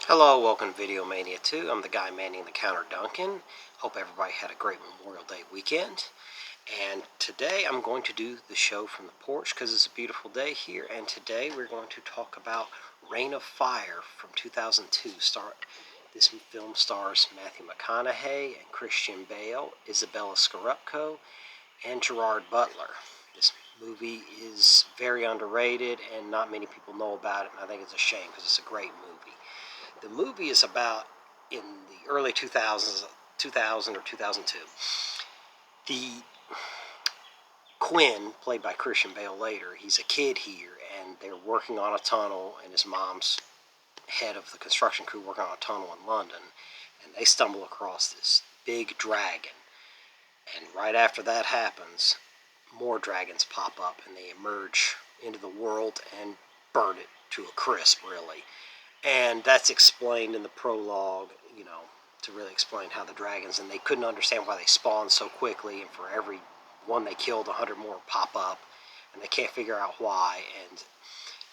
Hello, welcome to Video Mania 2. I'm the guy manning the counter, Duncan. Hope everybody had a great Memorial Day weekend. And today I'm going to do the show from the porch because it's a beautiful day here. And today we're going to talk about Reign of Fire from 2002. This film stars Matthew McConaughey and Christian Bale, Isabella Scorupco, and Gerard Butler. This movie is very underrated and not many people know about it, and I think it's a shame because it's a great movie. The movie is about, in the early 2000 or 2002, the Quinn, played by Christian Bale later, he's a kid here, and they're working on a tunnel, and his mom's head of the construction crew working on a tunnel in London, and they stumble across this big dragon. And right after that happens, more dragons pop up, and they emerge into the world and burn it to a crisp, really. And that's explained in the prologue, to really explain how the dragons, and they couldn't understand why they spawned so quickly, and for every one they killed, 100 more pop up, and they can't figure out why, and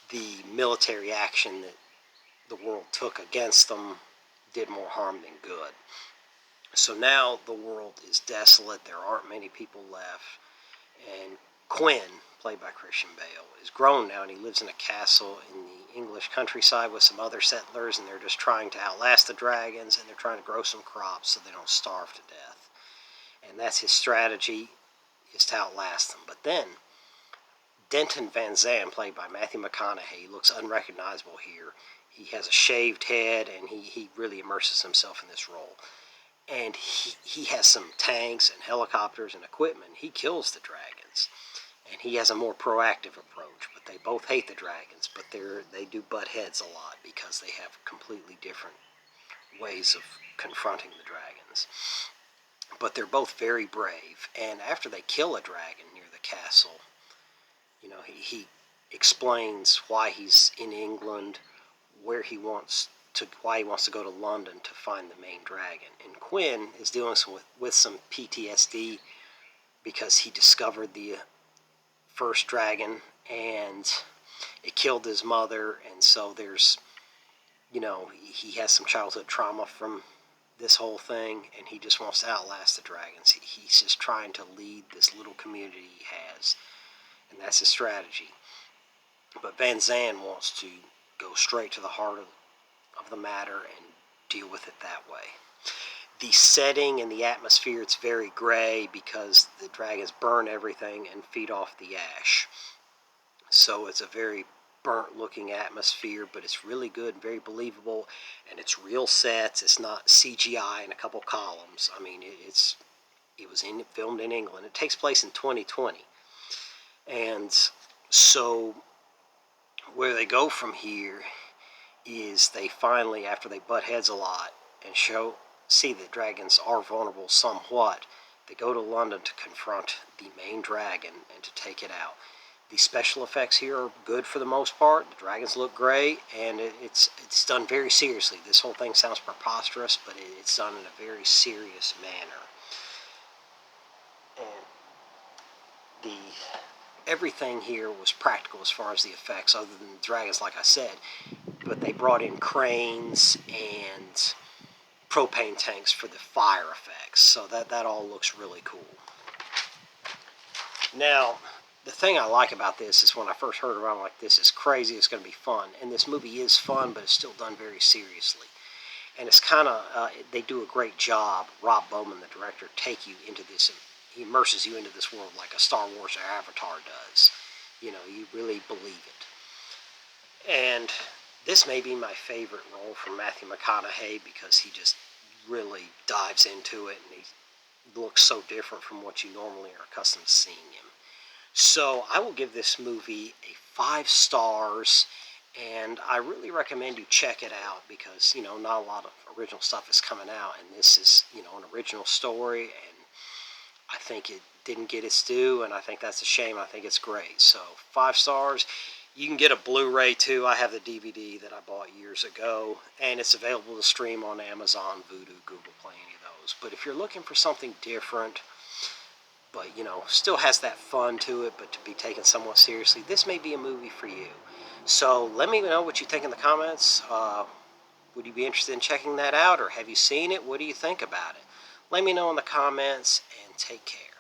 the military action that the world took against them did more harm than good. So now the world is desolate, there aren't many people left, and Quinn, played by Christian Bale, is grown now, and he lives in a castle in the English countryside with some other settlers, and they're just trying to outlast the dragons, and they're trying to grow some crops so they don't starve to death. And that's his strategy, is to outlast them. But then, Denton Van Zandt, played by Matthew McConaughey, looks unrecognizable here. He has a shaved head, and he really immerses himself in this role. And he has some tanks and helicopters and equipment. He kills the dragons. And he has a more proactive approach, but they both hate the dragons, but they do butt heads a lot because they have completely different ways of confronting the dragons. But they're both very brave, and after they kill a dragon near the castle, he explains why he's in England, why he wants to go to London to find the main dragon. And Quinn is dealing with some PTSD because he discovered the first dragon and it killed his mother, and so there's he has some childhood trauma from this whole thing, and he just wants to outlast the dragons. He's just trying to lead this little community he has, and that's his strategy. But Van Zandt wants to go straight to the heart of the matter and deal with it that way. The setting and the atmosphere, it's very gray because the dragons burn everything and feed off the ash. So it's a very burnt looking atmosphere, but it's really good, very believable, and it's real sets. It's not CGI in a couple columns. I mean, it was filmed in England. It takes place in 2020. And so where they go from here is they finally, after they butt heads a lot and see that dragons are vulnerable somewhat, they go to London to confront the main dragon and to take it out. The special effects here are good for the most part. The dragons look great, and it's done very seriously. This whole thing sounds preposterous, but it's done in a very serious manner. And everything here was practical as far as the effects, other than the dragons, like I said. But they brought in cranes and propane tanks for the fire effects, so that all looks really cool. Now, the thing I like about this is when I first heard about it, I'm like, this is crazy, it's going to be fun. And this movie is fun, but it's still done very seriously. And it's kind of, they do a great job, Rob Bowman, the director, take you into this, he immerses you into this world like a Star Wars or Avatar does. You really believe it. And this may be my favorite role from Matthew McConaughey because he just really dives into it, and he looks so different from what you normally are accustomed to seeing him. So I will give this movie a 5 stars, and I really recommend you check it out because, not a lot of original stuff is coming out, and this is, an original story, and I think it didn't get its due, and I think that's a shame. I think it's great. So 5 stars. You can get a Blu-ray too. I have the DVD that I bought years ago, and it's available to stream on Amazon, Vudu, Google Play, any of those. But if you're looking for something different, but still has that fun to it, but to be taken somewhat seriously, this may be a movie for you. So let me know what you think in the comments. Would you be interested in checking that out, or have you seen it? What do you think about it? Let me know in the comments, and take care.